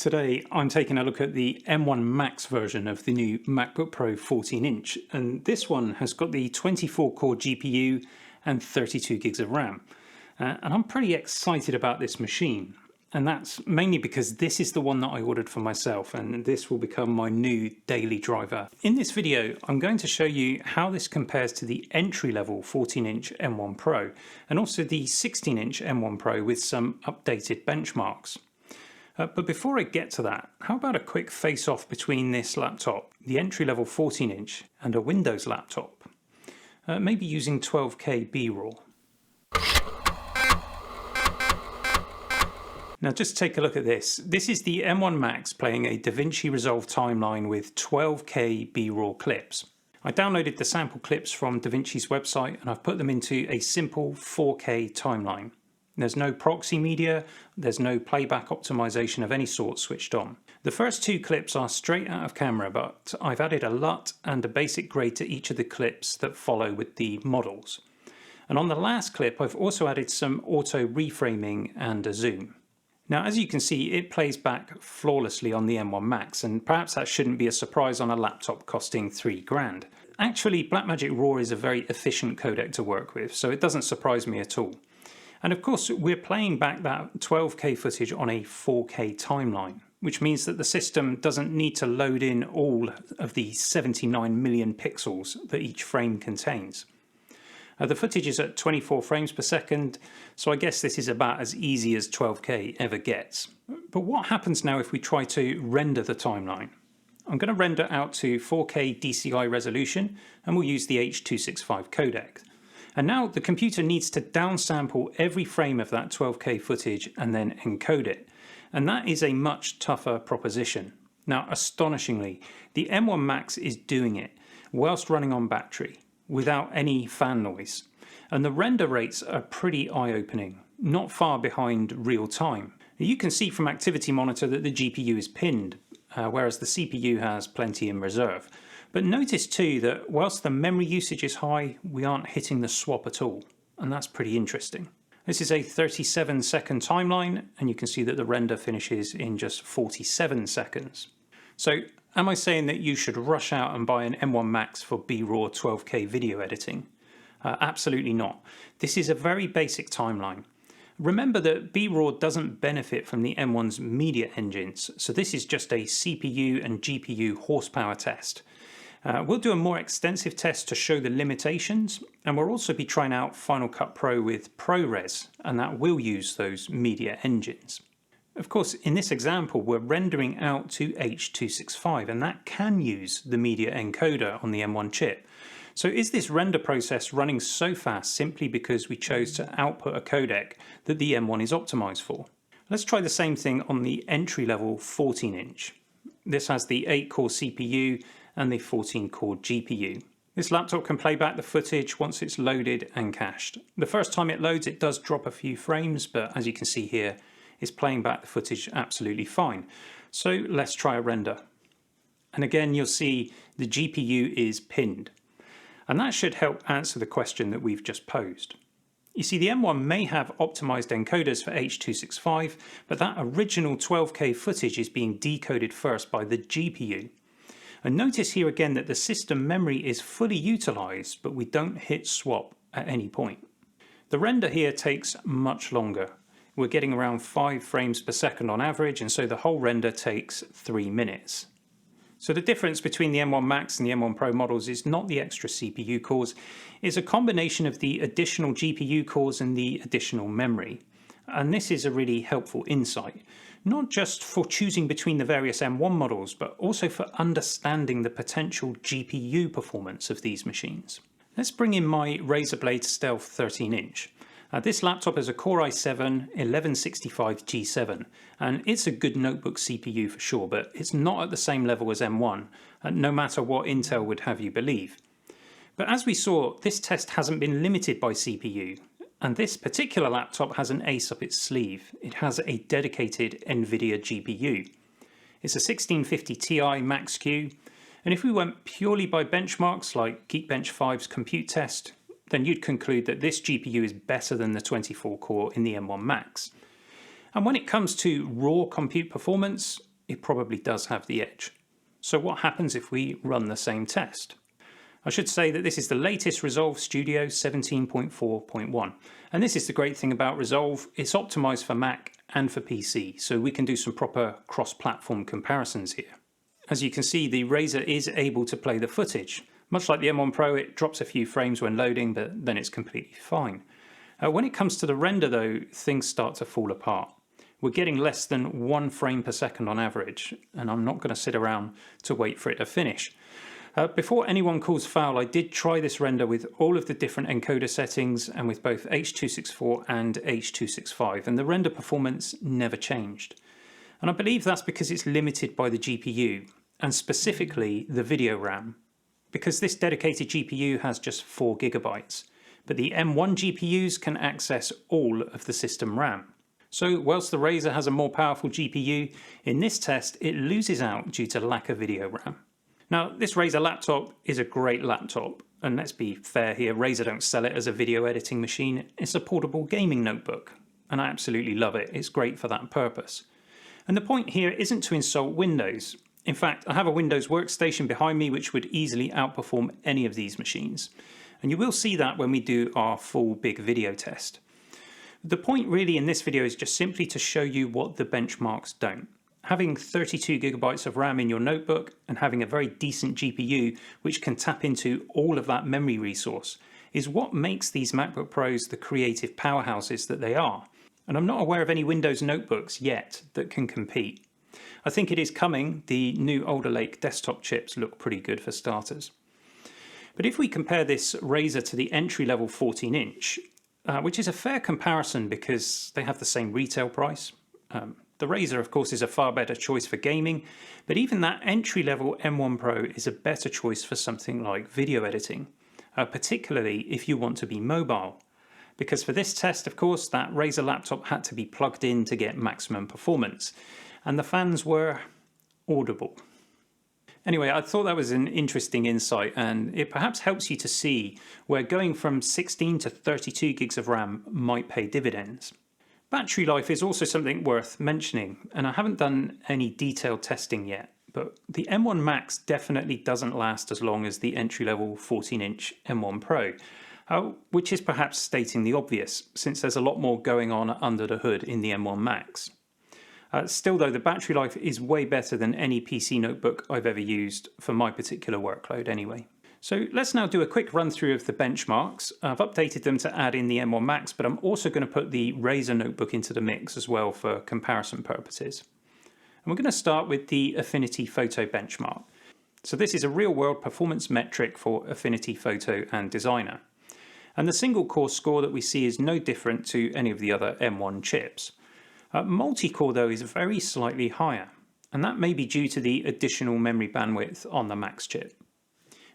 Today I'm taking a look at the M1 Max version of the new MacBook Pro 14-inch, and this one has got the 24-core GPU and 32 gigs of RAM. And I'm pretty excited about this machine, and that's mainly because this is the one that I ordered for myself, and this will become my new daily driver. In this video I'm going to show you how this compares to the entry-level 14-inch M1 Pro and also the 16-inch M1 Pro with some updated benchmarks. But before I get to that, how about a quick face-off between this laptop, the entry-level 14-inch, and a Windows laptop? Maybe using 12K BRAW. Now just take a look at this. This is the M1 Max playing a DaVinci Resolve timeline with 12K BRAW clips. I downloaded the sample clips from DaVinci's website and I've put them into a simple 4K timeline. There's no proxy media, there's no playback optimization of any sort switched on. The first two clips are straight out of camera, but I've added a LUT and a basic grade to each of the clips that follow with the models. And on the last clip I've also added some auto reframing and a zoom. Now as you can see, it plays back flawlessly on the M1 Max, and perhaps that shouldn't be a surprise on a laptop costing $3,000. Actually, Blackmagic Raw is a very efficient codec to work with, so it doesn't surprise me at all. And of course we're playing back that 12K footage on a 4K timeline, which means that the system doesn't need to load in all of the 79 million pixels that each frame contains. The footage is at 24 frames per second, so I guess this is about as easy as 12K ever gets. But what happens now if we try to render the timeline? I'm going to render out to 4K DCI resolution, and we'll use the H.265 codec. And now the computer needs to downsample every frame of that 12K footage and then encode it. And that is a much tougher proposition. Now, astonishingly, the M1 Max is doing it whilst running on battery, without any fan noise. And the render rates are pretty eye-opening, not far behind real time. You can see from Activity Monitor that the GPU is pinned, whereas the CPU has plenty in reserve. But notice too that whilst the memory usage is high, we aren't hitting the swap at all, and that's pretty interesting. This is a 37-second timeline, and you can see that the render finishes in just 47 seconds. So am I saying that you should rush out and buy an M1 Max for BRAW 12K video editing? Absolutely not. This is a very basic timeline. Remember that BRAW doesn't benefit from the M1's media engines, so this is just a CPU and GPU horsepower test. We'll do a more extensive test to show the limitations, and we'll also be trying out Final Cut Pro with ProRes, and that will use those media engines. Of course, in this example we're rendering out to H.265, and that can use the media encoder on the M1 chip. So is this render process running so fast simply because we chose to output a codec that the M1 is optimized for? Let's try the same thing on the entry-level 14-inch. This has the 8-core CPU and the 14-core GPU. This laptop can play back the footage once it's loaded and cached. The first time it loads it does drop a few frames, but as you can see here, it's playing back the footage absolutely fine. So let's try a render. And again you'll see the GPU is pinned. And that should help answer the question that we've just posed. You see, the M1 may have optimized encoders for H.265, but that original 12K footage is being decoded first by the GPU. And notice here again that the system memory is fully utilized, but we don't hit swap at any point. The render here takes much longer. We're getting around 5 frames per second on average, and so the whole render takes 3 minutes. So the difference between the M1 Max and the M1 Pro models is not the extra CPU cores, it's a combination of the additional GPU cores and the additional memory. And this is a really helpful insight, not just for choosing between the various M1 models, but also for understanding the potential GPU performance of these machines. Let's bring in my Razer Blade Stealth 13-inch. This laptop has a Core i7 1165 G7, and it's a good notebook CPU for sure, but it's not at the same level as M1, no matter what Intel would have you believe. But as we saw, this test hasn't been limited by CPU, and this particular laptop has an ace up its sleeve. It has a dedicated nVidia GPU. It's a 1650 Ti Max-Q, and if we went purely by benchmarks like Geekbench 5's compute test, then you'd conclude that this GPU is better than the 24-core in the M1 Max. And when it comes to raw compute performance, it probably does have the edge. So what happens if we run the same test? I should say that this is the latest Resolve Studio 17.4.1, and this is the great thing about Resolve, it's optimized for Mac and for PC, so we can do some proper cross-platform comparisons here. As you can see, the Razer is able to play the footage. Much like the M1 Pro, it drops a few frames when loading, but then it's completely fine. When it comes to the render though, things start to fall apart. We're getting less than 1 frame per second on average, and I'm not going to sit around to wait for it to finish. Before anyone calls foul, I did try this render with all of the different encoder settings and with both H.264 and H.265, and the render performance never changed. And I believe that's because it's limited by the GPU, and specifically the video RAM. Because this dedicated GPU has just 4 GB, but the M1 GPUs can access all of the system RAM. So whilst the Razer has a more powerful GPU, in this test it loses out due to lack of video RAM. Now, this Razer laptop is a great laptop, and let's be fair here, Razer don't sell it as a video editing machine, it's a portable gaming notebook, and I absolutely love it, it's great for that purpose. And the point here isn't to insult Windows. In fact, I have a Windows workstation behind me which would easily outperform any of these machines, and you will see that when we do our full big video test. The point really in this video is just simply to show you what the benchmarks don't. Having 32 GB of RAM in your notebook and having a very decent GPU which can tap into all of that memory resource is what makes these MacBook Pros the creative powerhouses that they are. And I'm not aware of any Windows notebooks yet that can compete. I think it is coming. The new Alder Lake desktop chips look pretty good for starters. But if we compare this Razer to the entry-level 14-inch, which is a fair comparison because they have the same retail price. The Razer, of course, is a far better choice for gaming, but even that entry-level M1 Pro is a better choice for something like video editing, particularly if you want to be mobile. Because for this test, of course, that Razer laptop had to be plugged in to get maximum performance, and the fans were audible. Anyway, I thought that was an interesting insight, and it perhaps helps you to see where going from 16 to 32 gigs of RAM might pay dividends. Battery life is also something worth mentioning, and I haven't done any detailed testing yet, but the M1 Max definitely doesn't last as long as the entry-level 14-inch M1 Pro, which is perhaps stating the obvious, since there's a lot more going on under the hood in the M1 Max. Still though, the battery life is way better than any PC notebook I've ever used, for my particular workload anyway. So let's now do a quick run through of the benchmarks. I've updated them to add in the M1 Max, but I'm also going to put the Razer notebook into the mix as well for comparison purposes. And we're going to start with the Affinity Photo benchmark. So this is a real-world performance metric for Affinity Photo and Designer. And the single core score that we see is no different to any of the other M1 chips. Multi-core though is very slightly higher, and that may be due to the additional memory bandwidth on the Max chip.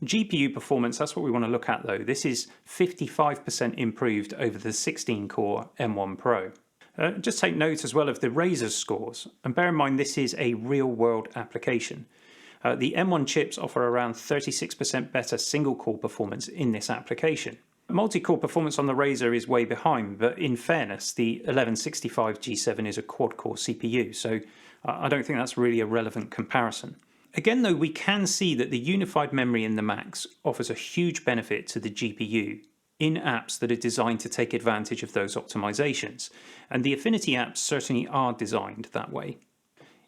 GPU performance, that's what we want to look at though. This is 55% improved over the 16-core M1 Pro. Just take note as well of the Razer's scores, and bear in mind this is a real-world application. The M1 chips offer around 36% better single-core performance in this application. Multi-core performance on the Razer is way behind, but in fairness, the 1165 G7 is a quad-core CPU, so I don't think that's really a relevant comparison. Again though, we can see that the unified memory in the Max offers a huge benefit to the GPU in apps that are designed to take advantage of those optimizations, and the Affinity apps certainly are designed that way.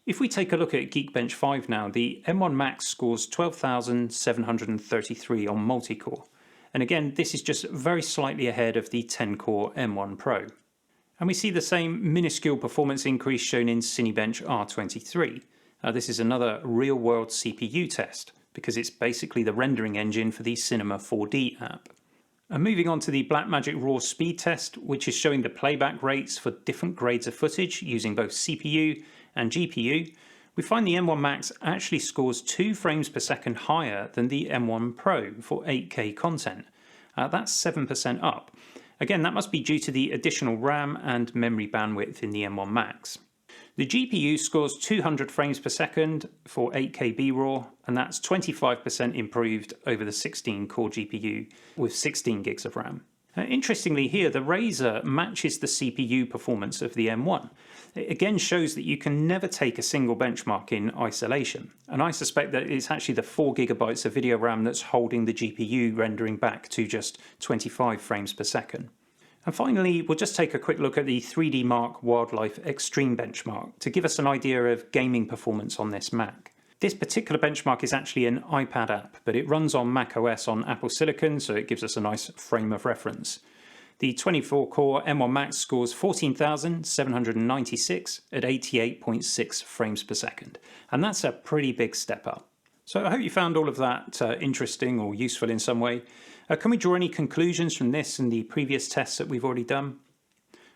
If we take a look at Geekbench 5 now, the M1 Max scores 12,733 on multi-core. And again, this is just very slightly ahead of the 10-core M1 Pro. And we see the same minuscule performance increase shown in Cinebench R23. This is another real-world CPU test, because it's basically the rendering engine for the Cinema 4D app. And moving on to the Blackmagic Raw speed test, which is showing the playback rates for different grades of footage using both CPU and GPU, we find the M1 Max actually scores 2 frames per second higher than the M1 Pro for 8K content. That's 7% up. Again, that must be due to the additional RAM and memory bandwidth in the M1 Max. The GPU scores 200 frames per second for 8K BRAW, and that's 25% improved over the 16-core GPU with 16 gigs of RAM. Interestingly here, the Razer matches the CPU performance of the M1. It again shows that you can never take a single benchmark in isolation, and I suspect that it's actually the 4 GB of video RAM that's holding the GPU rendering back to just 25 frames per second. And finally, we'll just take a quick look at the 3D Mark Wildlife Extreme benchmark to give us an idea of gaming performance on this Mac. This particular benchmark is actually an iPad app, but it runs on macOS on Apple Silicon, so it gives us a nice frame of reference. The 24-core M1 Max scores 14,796 at 88.6 frames per second, and that's a pretty big step up. So I hope you found all of that interesting or useful in some way. Can we draw any conclusions from this and the previous tests that we've already done?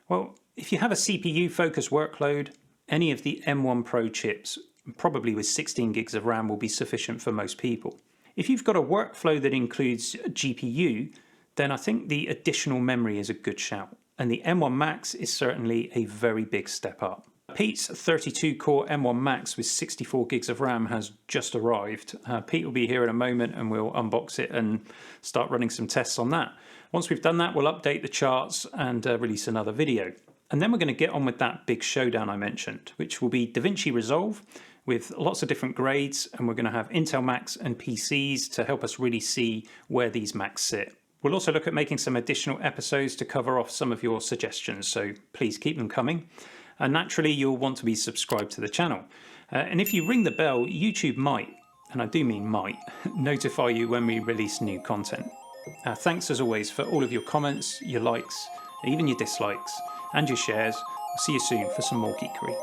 Well, if you have a CPU-focused workload, any of the M1 Pro chips, probably with 16 gigs of RAM, will be sufficient for most people. If you've got a workflow that includes GPU, then I think the additional memory is a good shout, and the M1 Max is certainly a very big step up. Pete's 32-core M1 Max with 64 gigs of RAM has just arrived. Pete will be here in a moment and we'll unbox it and start running some tests on that. Once we've done that, we'll update the charts and release another video. And then we're going to get on with that big showdown I mentioned, which will be DaVinci Resolve with lots of different grades, and we're going to have Intel Macs and PCs to help us really see where these Macs sit. We'll also look at making some additional episodes to cover off some of your suggestions, so please keep them coming. And naturally, you'll want to be subscribed to the channel. And if you ring the bell, YouTube might, and I do mean might, notify you when we release new content. Thanks as always for all of your comments, your likes, even your dislikes, and your shares. I'll see you soon for some more geekery.